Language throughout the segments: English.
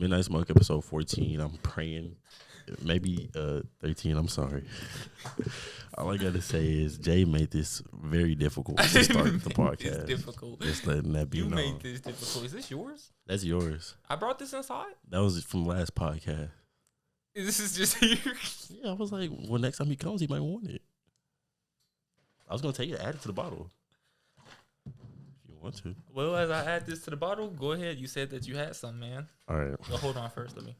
Midnight Smoke episode 14. I'm praying. Maybe 13. I'm sorry. All I gotta say is Jay made this very difficult to start the podcast. Difficult. Just letting that be You known. made this difficult. Is this yours? That's yours. I brought this inside. That was from last podcast. This is just here. Yeah, I was like, well, next time he comes, he might want it. I was gonna take it, add it to the bottle. If you want to. Well, as I add this to the bottle, go ahead. You said that you had some, man. All right. Well, hold on first. Let me.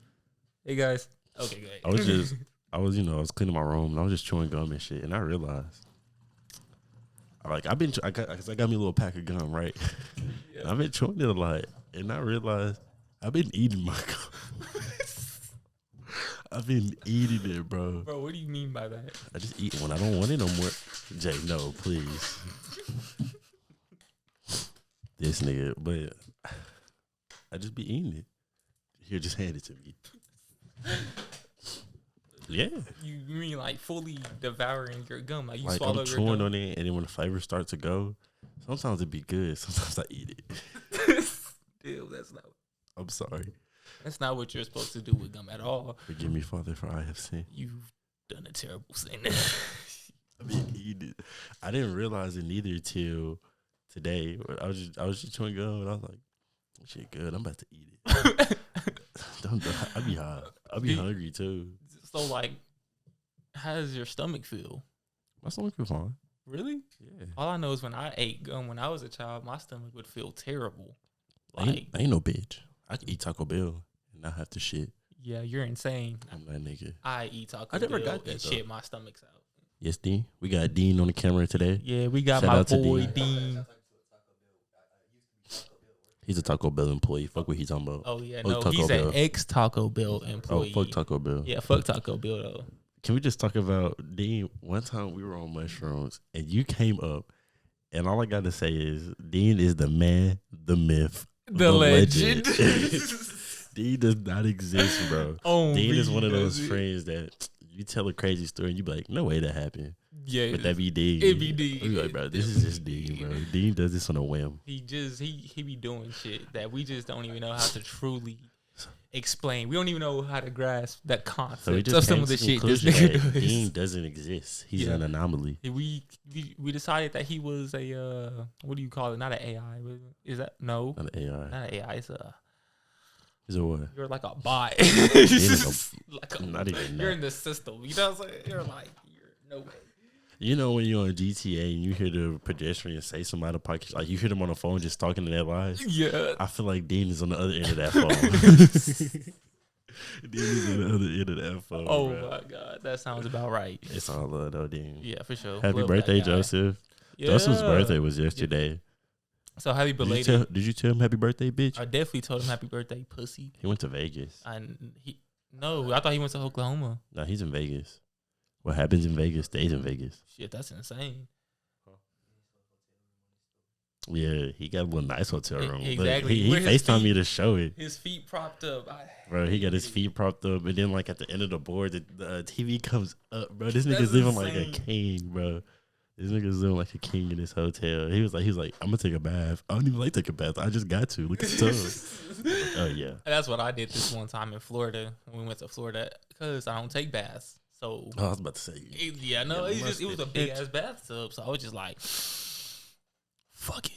Hey guys. Okay, go ahead. I was cleaning my room and I was just chewing gum and shit, and I realized, I got me a little pack of gum, right? Yeah. And I've been chewing it a lot, and I realized I've been eating my gum. I've been eating it, bro. Bro, what do you mean by that? I just eat it when I don't want it no more. Jay, no, please. This nigga, but I just be eating it. Here, just hand it to me. Yeah. You mean like fully devouring your gum? Like you like swallow I'm your chewing gum? on it, and then when the flavors start to go, sometimes it be good. Sometimes I eat it. Ew, that's not. I'm sorry. That's not what you're supposed to do with gum at all. Forgive me, Father, for I have sinned. You've done a terrible thing. I mean, eating it. I didn't realize it neither till today. I was just chewing gum, and I was like, "Shit, good. I'm about to eat it." I be high. I be hungry too. So, like, how does your stomach feel? My stomach feel fine. Really? Yeah. All I know is when I ate gum when I was a child, my stomach would feel terrible. I ain't no bitch. I can eat Taco Bell and not have to shit. Yeah, you're insane. I'm that nigga. I eat Taco I never Bell got that, and though. shit my stomach's out. Yes, Dean. We got Dean on the camera today. Yeah, we got Shout my out to boy Dean. Dean. He's a Taco Bell employee. Fuck what he's talking about. Oh yeah, Fuck no, Taco he's Bell. an ex Taco Bell Oh, employee. fuck Taco Bell. Yeah, fuck Taco Bell though. Can we just talk about Dean? One time we were on mushrooms and you came up, and all I got to say is Dean is the man, the myth, The legend. Dean does not exist, bro. Dean is one of those friends that you tell a crazy story and you be like, no way that happened. Yeah, But that be Dean. It be Dean. We like, bro, this is just Dean, bro. Dean does this on a whim. He be doing shit that we just don't even know how to truly explain. We don't even know how to grasp that concept So we of just some came of the to shit the this conclusion nigga that does. Dean doesn't exist. He's an anomaly. We decided that he was a what do you call it? Not an AI. Is that no? Not an AI. Not an AI. It's a. He's a what? You're like a bot. He's like not even you're that. in the system. You know what I'm saying? You're like you're no way. You know when you're on GTA and you hear the pedestrian say something out of pocket, like you hear them on the phone just talking to their lives? Yeah. I feel like Dean is on the other end of that phone. Dean is on the other end of that phone. Oh bro. my God, that sounds about right. It's all love though, Dean. Yeah, for sure. Happy Love birthday, that guy. Joseph. Yeah. Joseph's birthday was yesterday. So happy belated. Did you tell him happy birthday, bitch? I definitely told him happy birthday, pussy. He went to Vegas. I thought he went to Oklahoma. No, he's in Vegas. What happens in Vegas stays in Vegas. Shit, that's insane. Yeah, he got a little nice hotel room. Look, Exactly. he Where his FaceTimed me feet- to show it. His feet propped up. Bro, he got his feet propped up, and then like at the end of the board, the TV comes up, bro. This That's nigga's living like a insane. king, bro. This nigga's living like a king in this hotel. He was like, I'm gonna take a bath. I don't even like taking a bath. I just got to look at the tub. Oh yeah, That's what I did this one time in Florida when we went to Florida because I don't take baths. So I was about to say. it was a big ass bathtub. So I was just like, fuck it.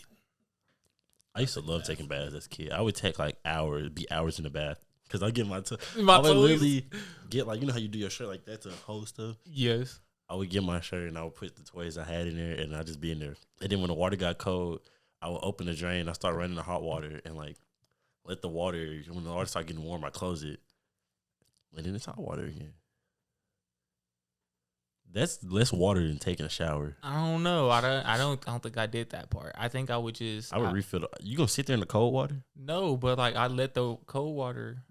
I used to love taking baths as a kid. I would take like hours in the bath because I get my My I would toes? literally get like, you know how you do your shirt like that to hold stuff. Yes. I would get my shirt and I would put the toys I had in there and I'd just be in there. And then when the water got cold, I would open the drain. I start running the hot water and like let the water, when the water started getting warm, I close it. And then it's hot water again. That's less water than taking a shower. I don't know. I don't think I did that part. I think I would just. I would refill. You gonna sit there in the cold water? No, but like I let the cold water,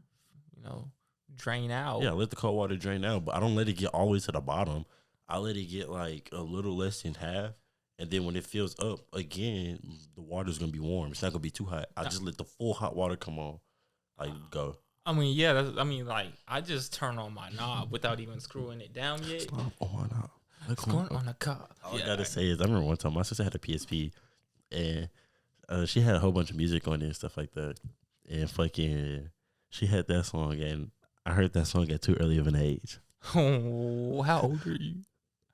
drain out. Yeah, I let the cold water drain out, but I don't let it get all the way to the bottom. I let it get like a little less than half, and then when it fills up again, the water's gonna be warm. It's not gonna be too hot. I just let the full hot water come on, like go. I mean, yeah. I just turn on my knob without even screwing it down yet. Stop on up. What's going on the car? All I gotta say is, I remember one time my sister had a PSP, and she had a whole bunch of music on it and stuff like that. And fucking, She had that song, and I heard that song at too early of an age. Oh, how old are you?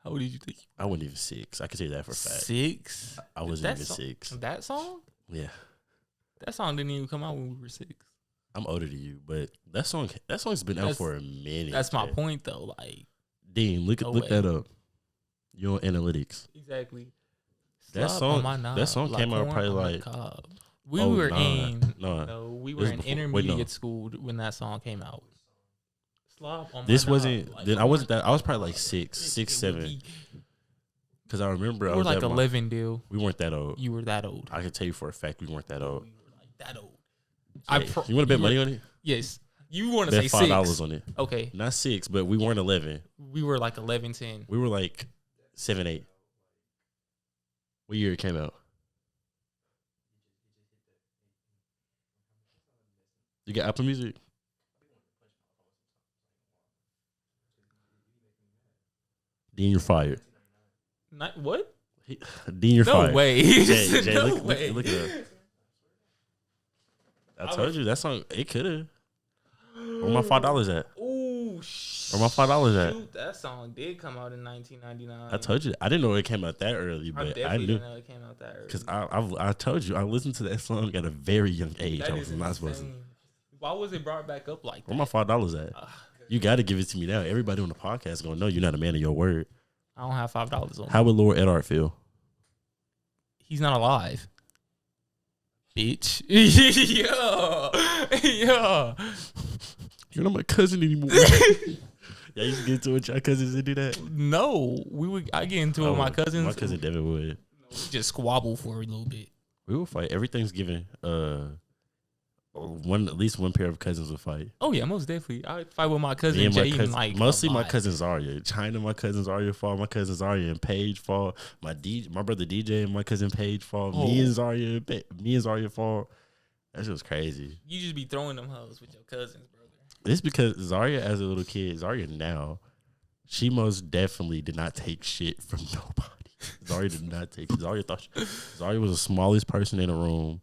How old did you think? I wasn't even 6. I can tell you that for a fact. 6? I wasn't even 6. That song? Yeah. That song didn't even come out when we were 6. I'm older than you, but that song's been out for a minute. That's my point, though. Like, Dean, look that up. You're on analytics. Exactly. That song came out probably like. We were in intermediate school when that song came out. This wasn't. Then I wasn't that. I was probably like 6, 7. Because I remember I was like 11, dude. We weren't that old. You were that old. I can tell you for a fact we weren't that old. We were like that old. You want to bet money on it? Yes. You want to say $5 on it? Okay. Not 6, but we weren't 11. We were like 11, 10. We were like 7, 8. What year it came out? You got Apple Music? Dean, you're fired. Not what? Dean, you're fired. No way. Jay, no look way. Look it up. I told you that song. It could have. Where my $5 at? Ooh, Where my $5 at? Shoot, that song did come out in 1999. I told you. I didn't know it came out that early, but I knew. Didn't know it came out that early. Because I told you I listened to that song at a very young age. That I was not supposed to. Why was it brought back up like that? Where my $5 at? You got to give it to me now. Everybody on the podcast is gonna know you're not a man of your word. I don't have $5 on. How would Lord Edard feel? He's not alive. Bitch. yeah. You're not my cousin anymore. Y'all used to get into it with your cousins and do that? No. I get into it with my cousins. My cousin Devin would. We just squabble for a little bit. We would fight every Thanksgiving. At least one pair of cousins would fight. Oh yeah, most definitely. I fight with my cousin Jay. Mostly my cousin Zarya. China, my cousin Zarya fought. My cousin Zarya and Paige fought. My brother DJ and my cousin Paige fought. Me and Zarya fought. That shit was crazy. You just be throwing them hoes with your cousins, brother. It's because Zarya, as a little kid, Zarya now, she most definitely did not take shit from nobody. Zarya did not take it. Zarya was the smallest person in the room.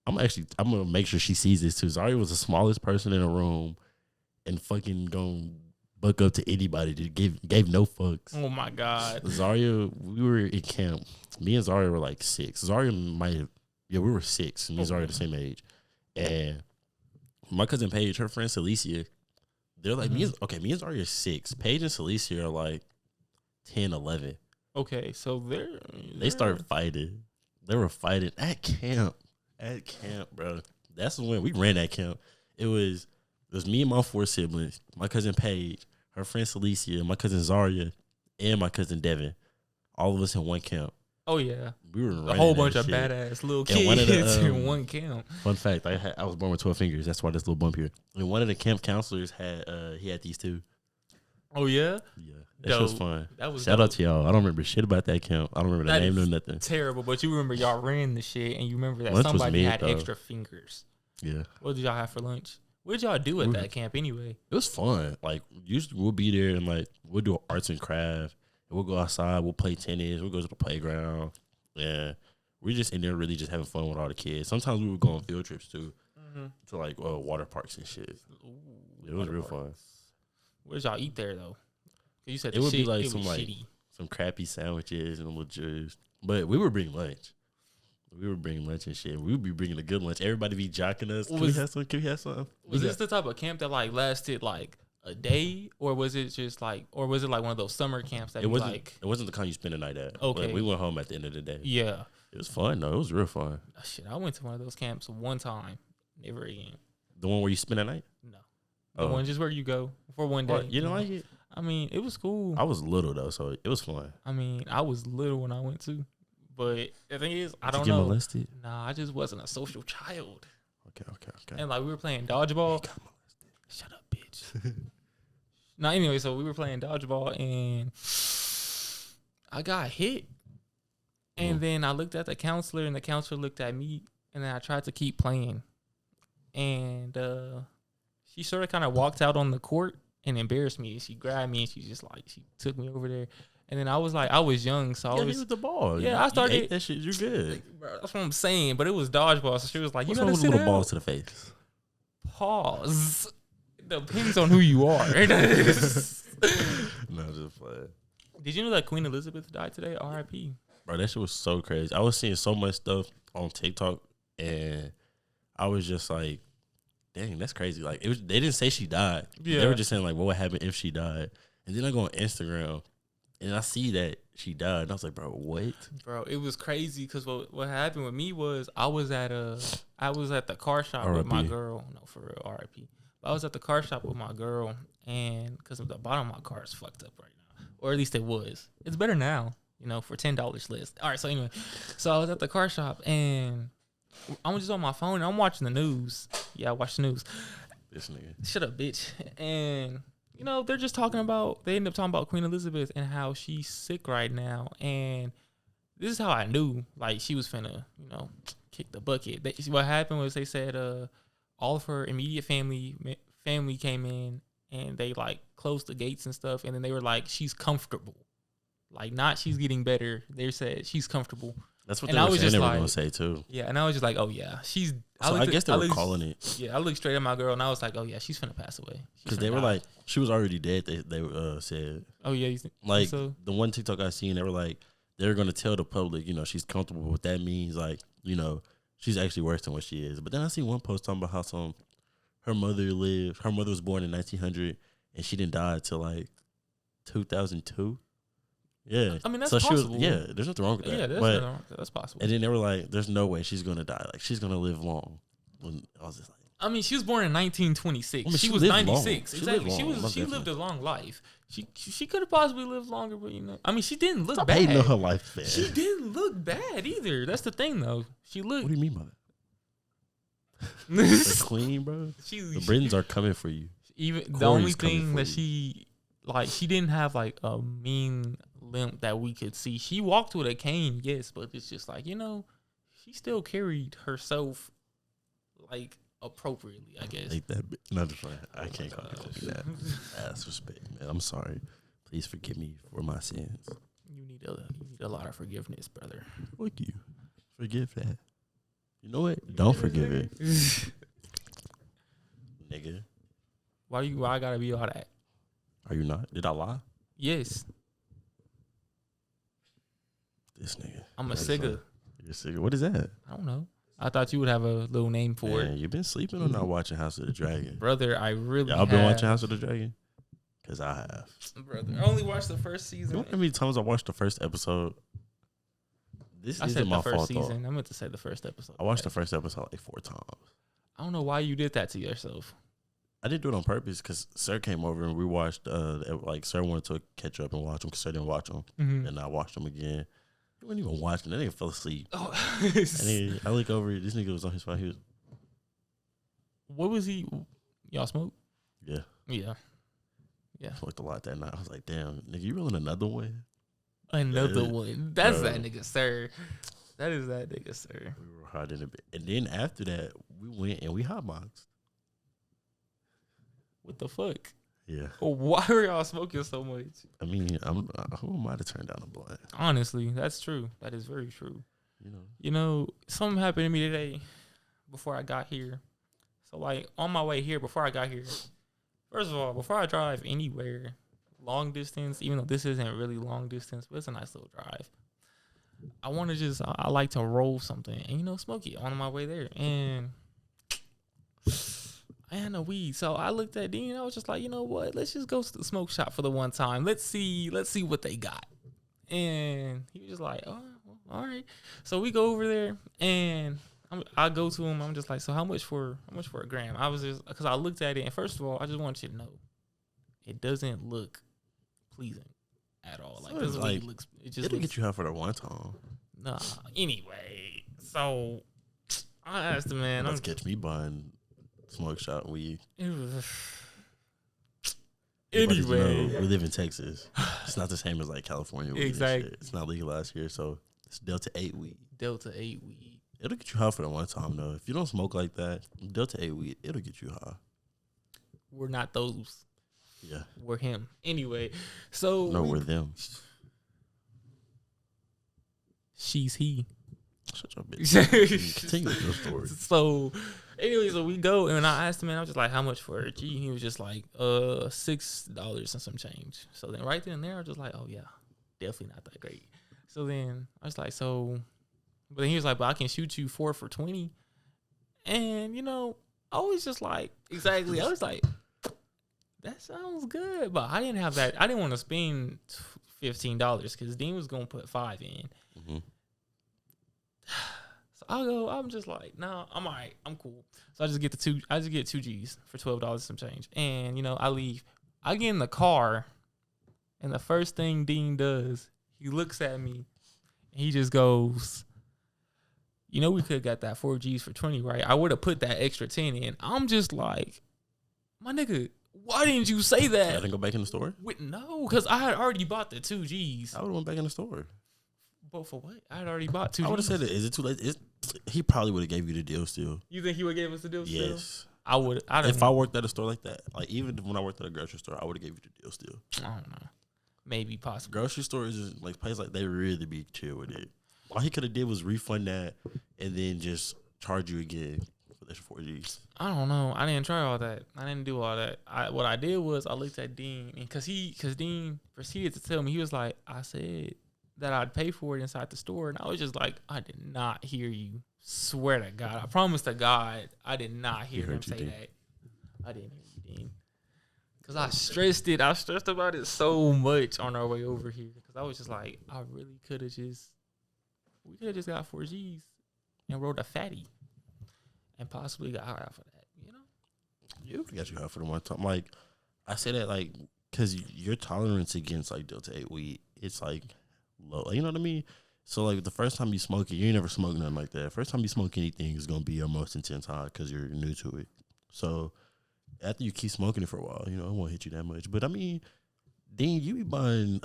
I'm gonna make sure she sees this too. Zarya was the smallest person in the room and fucking gonna buck up to anybody that gave no fucks. Oh my God. Zarya, we were in camp. Me and Zarya were like 6. Zarya we were 6. Me and Zarya the same age. And my cousin Paige, her friend Celicia, they're like, me and Zarya are 6. Paige and Celicia are like 10, 11. Okay, so they started fighting. They were fighting at camp. Bro. That's when we ran that camp. It was me and my 4 siblings, my cousin Paige, her friend Celicia, my cousin Zarya, and my cousin Devin. All of us in one camp. Oh yeah, we were a whole bunch of badass little kids in one camp. Fun fact: I was born with 12 fingers. That's why this little bump here. And one of the camp counselors had these too. Oh yeah, yeah. That shit was fun. That was Shout out to y'all. I don't remember shit about that camp. I don't remember the name or nothing. Terrible, but you remember y'all ran the shit, and you remember that lunch somebody had extra fingers. Yeah. What did y'all have for lunch? What did y'all do at that camp anyway? It was fun. Like usually we'll be there and like we'll do arts and craft. We'll go outside. We'll play tennis. We'll go to the playground. Yeah, we're just in there really just having fun with all the kids. Sometimes we would go on field trips too, to like water parks and shit. Ooh, it was real fun. What did y'all eat there though? You said it would be like some crappy sandwiches and a little juice. But we would bring lunch. We would bring lunch and shit. We would be bringing a good lunch. Everybody be jocking us. Can we have some? Can we have some? Was this the type of camp that like lasted like a day, or was it like one of those summer camps that it wasn't the kind you spend the night at. Okay, like, we went home at the end of the day. Yeah, it was fun though. It was real fun. Oh, shit, I went to one of those camps one time, never again. The one where you spend the night? No, the one just where you go for one day. You didn't like it? I mean, it was cool. I was little though, so it was fun. I mean, I was little when I went to, but the thing is, I don't know. Did you get molested? Nah, I just wasn't a social child. Okay. And like we were playing dodgeball. Shut up, bitch. No, anyway, so we were playing dodgeball and I got hit. And then I looked at the counselor and the counselor looked at me and then I tried to keep playing. And she sort of kind of walked out on the court and embarrassed me. She grabbed me and she took me over there. And then I was young, so I was with the ball. Yeah, I started. You ate that shit. You're good. Bro, that's what I'm saying. But it was dodgeball, so she was like, "You got a little ball to the face." Pause. Depends on who you are. No, just playing. Did you know that Queen Elizabeth died today? R.I.P. Bro, that shit was so crazy. I was seeing so much stuff on TikTok, and I was just like, dang, that's crazy. Like, they didn't say she died. Yeah. They were just saying, like, what would happen if she died? And then I go on Instagram, and I see that she died. And I was like, bro, what? Bro, it was crazy because what happened with me was I was at the car shop with my girl. No, for real, R.I.P. But I was at the car shop with my girl, and because the bottom of my car is fucked up right now, or at least it was. It's better now, for $10 less. All right, so anyway, so I was at the car shop, and I'm just on my phone, and I'm watching the news. Yeah, I watch the news. This nigga. Shut up, bitch. And they're just talking about. They end up talking about Queen Elizabeth and how she's sick right now, and this is how I knew like she was finna, kick the bucket. What happened was they said all of her immediate family came in and they like closed the gates and stuff, and then they were like, she's comfortable, like not she's getting better. They said she's comfortable. That's what they were saying. They were gonna say too. Yeah, and I was just like, oh yeah, she's. So I guess they were calling it. Yeah, I looked straight at my girl and I was like, oh yeah, she's finna pass away. Because they were like, she was already dead. They said. Oh yeah, you think like so? The one TikTok I seen, they were like, they're gonna tell the public, she's comfortable. What that means, like, she's actually worse than what she is. But then I see one post talking about how her mother was born in 1900 and she didn't die till like 2002. Yeah, I mean that's so possible. There's nothing wrong with that. Yeah, that's possible. And then they were like, "There's no way she's gonna die. Like she's gonna live long." When I was just like, I mean, she was born in 1926. She was 96. Exactly. She lived a long life. She could have possibly lived longer, but I mean, she didn't look bad. Hating on her life, man. She didn't look bad either. That's the thing, though. She looked. What do you mean by that? They're clean, bro. The Britons are coming for you. Even the only thing that she didn't have like a mean limp that we could see. She walked with a cane, yes, but it's just like she still carried herself like appropriately, I guess. Like that. Not just like I can't call you that. That's respect, man. I'm sorry. Please forgive me for my sins. You need a lot of forgiveness, brother. Fuck you. Forgive that. You know what? Don't forgive it, nigga. Why I gotta be all that? Are you not? Did I lie? Yes. This nigga. I'm a sigger. You're a sigger. What is that? I don't know. I thought you would have a little name for it. You've been sleeping or not watching House of the Dragon? Brother, I really Y'all been watching House of the Dragon? Because I have. Brother, I only watched the first season. You know how many times I watched the first episode? This isn't my fault, though. I meant to say the first episode. I watched the first episode like 4 times. I don't know why you did that to yourself. I didn't do it on purpose because Sir came over and we watched, Sir wanted to catch up and watch them because Sir didn't watch them. Mm-hmm. And I watched them again. He wasn't even watching. That nigga fell asleep. Oh. And then I look over, this nigga was on his phone. He was. What was he? Y'all smoke? Yeah. Yeah. Smoked a lot that night. I was like, damn, nigga, you rolling another one? Another one. That's that nigga, sir. That is that nigga, sir. We were hot in a bit. And then after that, we went and we hotboxed. What the fuck? Yeah. Why are y'all smoking so much? I mean, who am I to turn down a blunt? Honestly, that's true. That is very true. Something happened to me today before I got here. So, like, on my way here, before I got here, first of all, before I drive anywhere, long distance, even though this isn't really long distance, but it's a nice little drive, I like to roll something and, smoke it on my way there. And I had no weed. So I looked at Dean and I was just like, you know what? Let's just go to the smoke shop for the one time. Let's see what they got. And he was just like, oh, well, all right. So we go over there and I go to him. I'm just like, so how much for a gram? I was just, because I looked at it and first of all, I just want you to know, it doesn't look pleasing at all. Like, this like it looks. It'll get you high for the one time. Nah. Anyway, so I asked the man. Let's catch me buying smoke shop weed. Anyway, we live in Texas. It's not the same as like California weed. Exactly. It's not legalized here, so it's Delta 8 weed. Delta 8 weed. It'll get you high for the one time though. If you don't smoke like that, Delta 8 weed, it'll get you high. We're not those. Yeah. We're him. Anyway, so no, we're them. She's he. Shut your bitch. Continue with your story. So Anyway, so we go, and I asked him, and I was just like, how much for a G? And he was just like, $6 and some change. So then right then and there, I was just like, oh, yeah, definitely not that great. So then I was like, but then he was like, but I can shoot you 4 for 20. And, I was just like, exactly. I was like, that sounds good. But I didn't have that. I didn't want to spend $15 because Dean was going to put 5 in. Mm-hmm. So I'm just like, no, I'm all right. I'm cool. So I just get 2 G's for $12 some change. And, I leave. I get in the car, and the first thing Dean does, he looks at me, and he just goes, we could have got that 4 G's for 20, right? I would have put that extra 10 in. I'm just like, my nigga, why didn't you say that? I didn't go back in the store? No, because I had already bought the 2 G's. I would have went back in the store. But for what? I had already bought 2 G's. I would have said, is it too late? He probably would have gave you the deal still. You think he would have gave us the deal still? Yes. I would. If I worked at a store like that, like even when I worked at a grocery store, I would have gave you the deal still. I don't know. Maybe possible. Grocery stores is like places like they really be chill with it. All he could have did was refund that and then just charge you again for the 4 G's. I don't know. I didn't try all that. I didn't do all that. What I did was I looked at Dean, and because Dean proceeded to tell me, he was like, I said that I'd pay for it inside the store, and I was just like, I did not hear you. Swear to God, I promise to God, I did not hear him say that. I didn't hear you, Dean, because I stressed it. I stressed about it so much on our way over here because I was just like, we could have just got 4 G's and rode a fatty and possibly got high for that, You got you high for the one time. Like, I say that, like, because your tolerance against, like, Delta 8 weed, it's, like, low. You know what I mean? So, like, the first time you smoke it, you ain't never smoked nothing like that. First time you smoke anything is going to be your most intense high because you're new to it. So, after you keep smoking it for a while, it won't hit you that much. But, I mean, Dean, you be buying,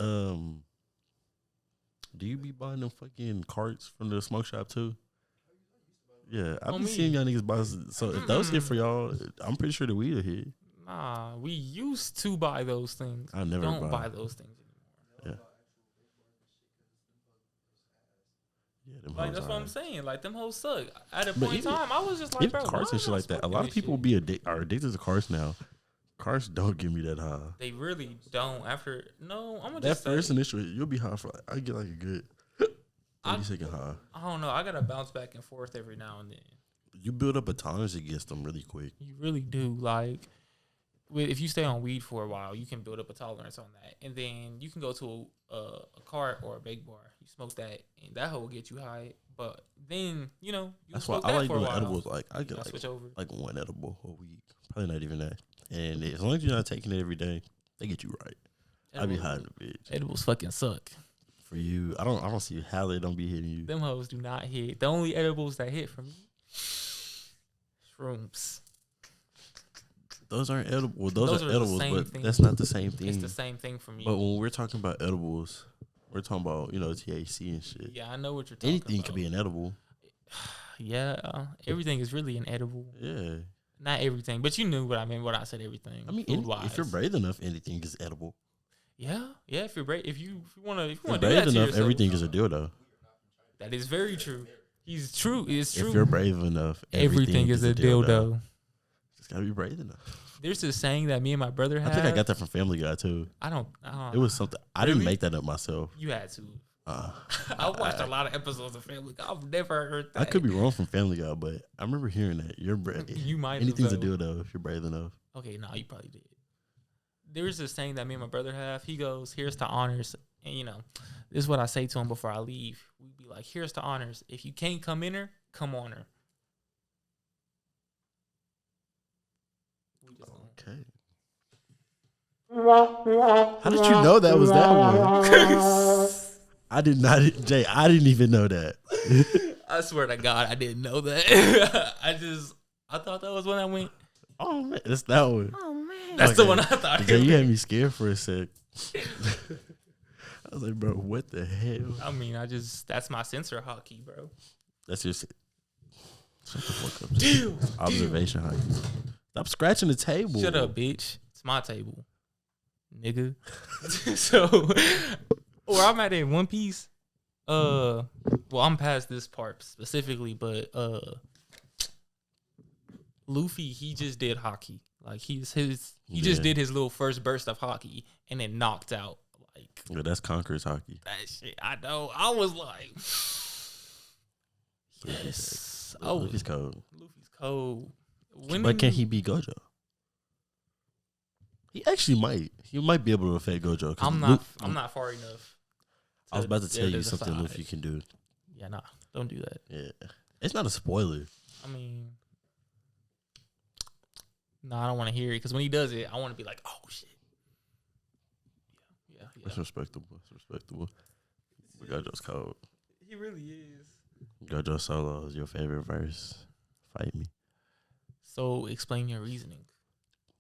do you be buying them fucking carts from the smoke shop too? Yeah, I've been seeing y'all niggas buy. So if those hit for y'all, I'm pretty sure the weed will hit. Nah, we used to buy those things. I never don't buy those things anymore. Yeah, like that's what I'm saying. Like them hoes suck. At a point in time, I was just like, bro, carts and shit like that. A lot of people are addicted to carts now. Carts don't give me that high. They really don't. I'm gonna that just first initial, you'll be high for. I get like a good 30-second high. I don't know. I gotta bounce back and forth every now and then. You build up a tolerance against them really quick. You really do. Like, if you stay on weed for a while, you can build up a tolerance on that, and then you can go to a cart or a bake bar. You smoke that, and that hoe will get you high. But then you that's why I like doing edibles. Like I get like 1 edible a week, probably not even that. And as long as you're not taking it every day, they get you right. I be hiding a bitch. Edibles fucking suck. For you, I don't see how they don't be hitting you. Them hoes do not hit. The only edibles that hit for me, shrooms. Those aren't edible. Well, those are edibles, but that's not the same thing. It's the same thing for me. But when we're talking about edibles, we're talking about THC and shit. Yeah, I know what you're talking about. Anything could be an edible. Yeah, everything is really an edible. Yeah. Not everything, but you knew what I mean when I said everything. I mean, if you're brave enough, anything is edible. Yeah. If you're brave, if you want to do brave that to enough, yourself, everything is a dildo. That is very true. He's true. It's true. If you're brave enough, everything is a dildo. Just gotta be brave enough. There's this saying that me and my brother had. I think I got that from Family Guy too. I don't. It was something. I didn't make that up myself. You had to. I watched a lot of episodes of Family Guy. I've never heard that. I could be wrong from Family Guy, but I remember hearing that. You're brave. You might. Anything's a dildo if you're brave enough. Okay, no, you probably did. There's this saying that me and my brother have. He goes, "Here's to honors," and this is what I say to him before I leave. We'd be like, "Here's to honors. If you can't come in her, come on her." Okay. How did you know that was that one? I did not, Jay. I didn't even know that. I swear to God, I didn't know that. I thought that was when I went. Oh man, it's that one. Oh man, that's the one I thought. Jay, you had me scared for a sec. I was like, bro, what the hell? I mean, that's my sensor hockey, bro. That's just shut the fuck up. Dude, observation hockey. Stop scratching the table. Shut up, bitch. It's my table, nigga. So, where I'm at in One Piece, well, I'm past this part specifically, but Luffy, he just did hockey. Like he just did his little first burst of hockey and then knocked out. Like Yeah, that's Conqueror's hockey. that shit. I know. I was like, yes. Luffy's cold. Luffy's cold. But can he beat Gojo? He actually might. He might be able to affect Gojo. I'm not far enough. I was about to tell you decide. something Luffy can do. Yeah, nah. Don't do that. Yeah. It's not a spoiler. I mean, no, I don't want to hear it because when he does it, I want to be like, oh shit. Yeah. It's respectable. It's respectable. But Gojo's cold. He really is. Gojo Solo is your favorite verse. Fight me. So explain your reasoning.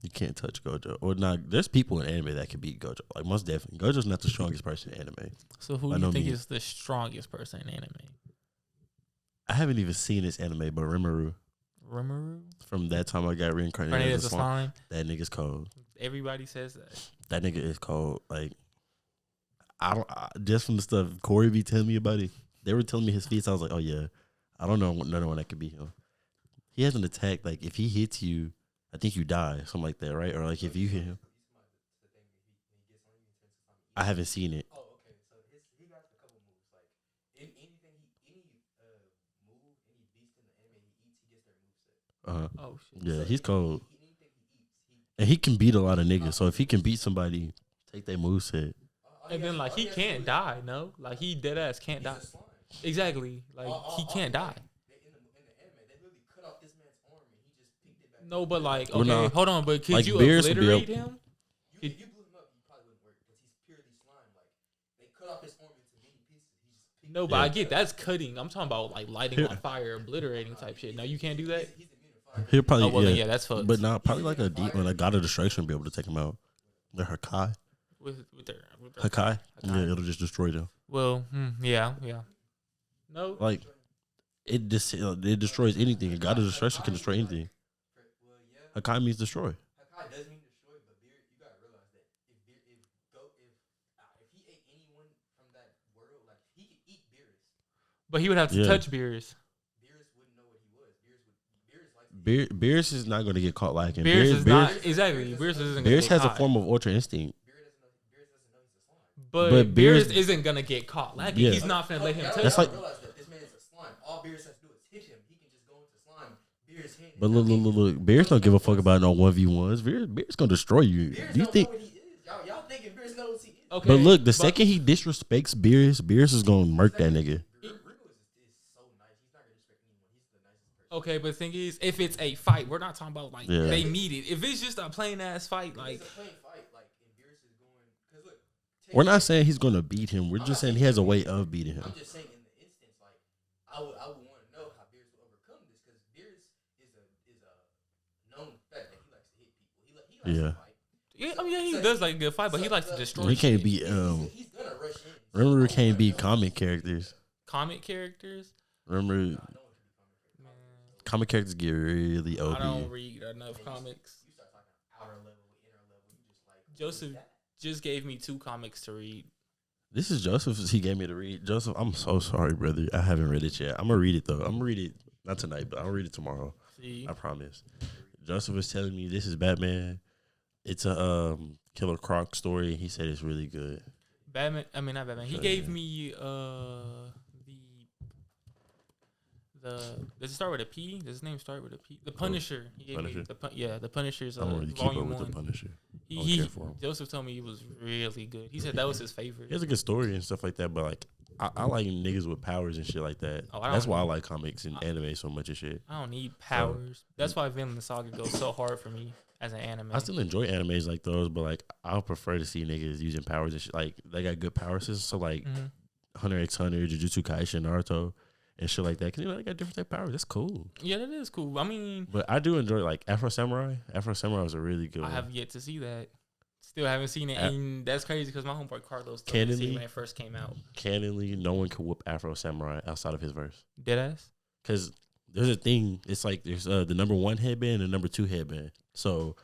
You can't touch Gojo. Or not. There's people in anime that can beat Gojo. Like, most definitely. Gojo's not the strongest person in anime. So who do you think is the strongest person in anime? I haven't even seen this anime, but Rimuru. From that time I got reincarnated as a slime. That nigga's cold. Everybody says that. That nigga is cold. Like, just from the stuff Corey be telling me about it, they were telling me his feats. I was like, oh yeah, I don't know another one that could beat him. He has an attack. Like, if he hits you, I think you die, something like that, right? Or like if you hit him. I haven't seen it. Oh, okay. So he got a couple moves. Like any move, any beast in the anime he eats, he gets their moveset. Oh shit. Yeah, he's cold. And he can beat a lot of niggas. So if he can beat somebody, take their moveset. And then like he can't die, no? Like he dead ass can't die. Exactly. Like he can't die. In the anime, they literally cut off this man's arm and he just picked it back. No, but like Well, okay, no. hold on, but could Like, you Beerus would be obliterate able- him? You blew him up, you probably wouldn't work because he's purely slime. Like they cut off his arm into many pieces. He just picked No, but Yeah. I get that's cutting. I'm talking about like lighting on fire, obliterating type shit. No, you can't do that. He's immune to fire. He'll probably, Oh well, then, yeah, that's fucked. But not probably like a deep one. A God of Destruction be able to take him out. The Hakai. with their Hakai. Yeah, it'll just destroy them. Well, yeah. No, Like, it destroys anything. A God of Destruction can destroy anything. Well, yeah. Hakai means destroy. Hakai does mean destroy, but Beer, you gotta realize that if he ate anyone from that world, like he could eat Beerus. but he would have to Yeah. touch Beerus. Beerus wouldn't know what he was. Beerus likes Beerus is not going to get caught lacking. Beerus is not exactly. Beerus isn't. Beerus has caught. a form of Ultra Instinct. Beerus doesn't know he's a slime. But Beerus- Beerus isn't gonna get caught lacking. Yeah. He's not finna let him touch. That's Y'all like- realize that this man is a slime. All Beerus has to do is hit him. He can just go into slime. Beerus hit him. But look. Beerus don't give a fuck about no 1v1s. Beerus going to destroy you. Beerus Do you don't think? know what he is. Y'all thinking Beerus knows he is. Okay, But look, the second he disrespects Beerus is going to murk that nigga. Riku is so nice. He's not gonna disrespect anyone. He's the nicest person. Okay, but the thing is, if it's a fight, we're not talking about like Yeah. they need it. If it's just a plain ass fight, like It's a plain fight. Like and Beerus is going because look. We're not saying he's going to beat him. We're just saying he has a way of beating him. I'm just saying in the instance, like I would want to know how Beerus will overcome this because Beerus is a known fact that he likes to hit people. He likes Yeah. to fight. yeah, I mean, he does like a good fight, but he likes to destroy. He can't shit. beat He's gonna rush in. Remember, he can't beat comic characters. comic characters. Remember, No one can be comic. Man, comic characters get really I don't OP. read enough comics. You start talking outer level, inner level. You just like Joseph just gave me 2 comics to read. This is Joseph's. He gave me to read. Joseph, I'm so sorry, brother. I haven't read it yet. I'm gonna read it though. I'm gonna read it not tonight, but I'll read it tomorrow. See, I promise. Joseph was telling me this is Batman. It's a Killer Croc story. He said it's really good. Batman. I mean, not Batman. He Okay. gave me does it start with a P? Does his name start with a P? The Punisher. He gave Punisher? me the Punisher's I don't really keep up volume with the 1. Punisher. I don't He care for him. Joseph told me he was really good. He said that was his He favorite. has a good story and stuff like that, but like I like niggas with powers and shit like that. Oh, I That's don't- why I like comics and anime so much and shit. I don't need powers. That's why Vinland Saga goes so hard for me as an anime. I still enjoy animes like those, but like I prefer to see niggas using powers and shit. Like they got good power systems, so like Mhm. Hunter x Hunter, Jujutsu Kaisen, Naruto, and shit like that. Cause they got different type of powers. That's cool. Yeah, that is cool. I mean, But I do enjoy like Afro Samurai. Afro Samurai was a really good I one. have yet to see that. Still haven't seen it, and that's crazy because my homeboy Carlos told me to see it Canonly? when it first came out. Canonly, no one could whoop Afro Samurai outside of his verse. Deadass. Cause there's a thing. It's like there's the number 1 headband and number 2 headband. So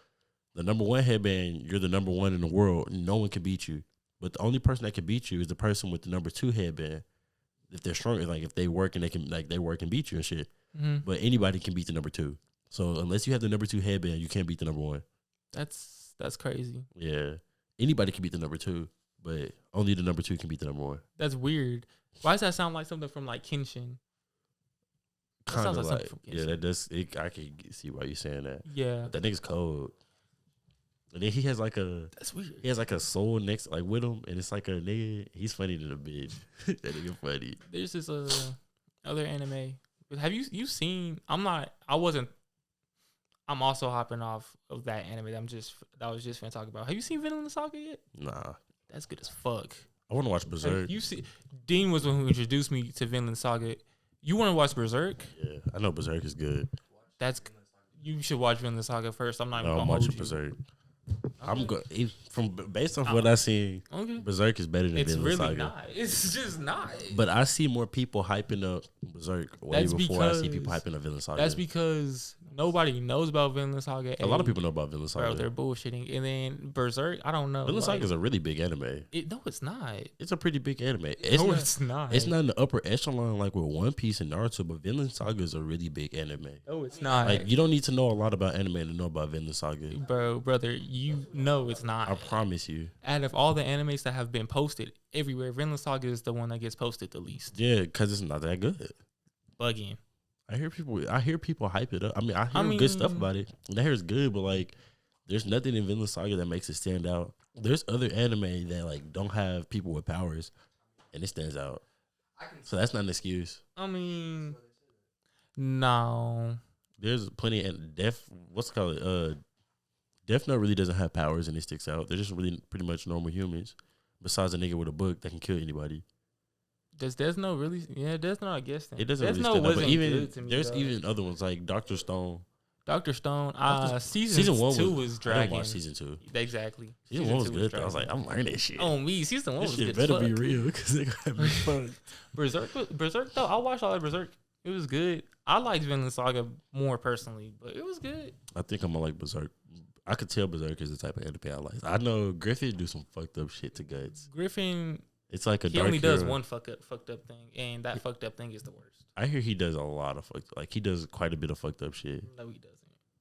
the number 1 headband, you're the number 1 in the world. And no one can beat you. But the only person that can beat you is the person with the number 2 headband. If they're stronger, like if they work and they can, like they work and beat you and shit. Mm-hmm. But anybody can beat the number 2. So unless you have the number 2 headband, you can't beat the number 1. That's crazy. Yeah, anybody can beat the number 2, but only the number 2 can beat the number 1. That's weird. Why does that sound like something from like Kenshin? Kind of like like, something from yeah, Kenshin. that does. I can see why you're saying that. Yeah, That nigga's cold. And then he has like that's weird. he has like a soul next like with him, and it's like a nigga. He's funny to the bitch. That nigga funny. There's this other anime. Have you seen? I'm also hopping off of that anime that I was just finna talk about. Have you seen Vinland Saga yet? Nah, That's good as fuck. I want to watch Berserk. You see, Dean was the one who introduced me to Vinland Saga. You want to watch Berserk? Yeah, I know Berserk is good. You should watch Vinland Saga first. I'm not even No, I'm gonna watching hold you. Berserk. Okay. I'm good from based off what I seen. Okay. Berserk is better than It's Vinland really Saga. not. It's just not. But I see more people hyping up Berserk way That's before I see because- people hyping up Vinland Saga. That's because nobody knows about Vinland Saga. a lot of people know about Vinland Saga. Bro, they're bullshitting. And then Berserk, I don't know. Vinland like, Saga is a really big anime. no, it's not. It's a pretty big anime. It's not. It's not in the upper echelon like with One Piece and Naruto, but Vinland Saga is a really big anime. No, it's not. Like you don't need to know a lot about anime to know about Vinland Saga. Brother, you know it's not. I promise you. Out of all the animes that have been posted everywhere, Vinland Saga is the one that gets posted the least. Yeah, because it's not that good. Bugging. I hear people hype it up. I mean, good stuff about it. And I hear it's good, but like, there's nothing in Vinland Saga that makes it stand out. There's other anime that like don't have people with powers, and it stands out. So that's not an excuse. I mean, no. There's plenty of what's it called? Death Note really doesn't have powers, and it sticks out. They're just really pretty much normal humans. Besides a nigga with a book that can kill anybody. Does Death Note really? Yeah, Death Note, I guess. Then. It doesn't Death really Note stand out. But wasn't even good to me, there's though. even other ones like Dr. Stone. Dr. Stone. Season Season 1 2 was I didn't dragging. watch season 2. Exactly. Season 1 was 2 good. I was like, dragging. I'm learning shit. Oh me, season 1 this was shit good. better as be fuck. real because they gonna be fun. Berserk though. I watched all of Berserk. It was good. I liked Vinland Saga more personally, but it was good. I think I'm gonna like Berserk. I could tell Berserk is the type of anime I like. I know Griffith do some fucked up shit to Guts. Griffin, It's like a he dark only does hero. one fucked up thing, and that fucked up thing is the worst. I hear he does a lot of he does quite a bit of fucked up shit. No, he doesn't.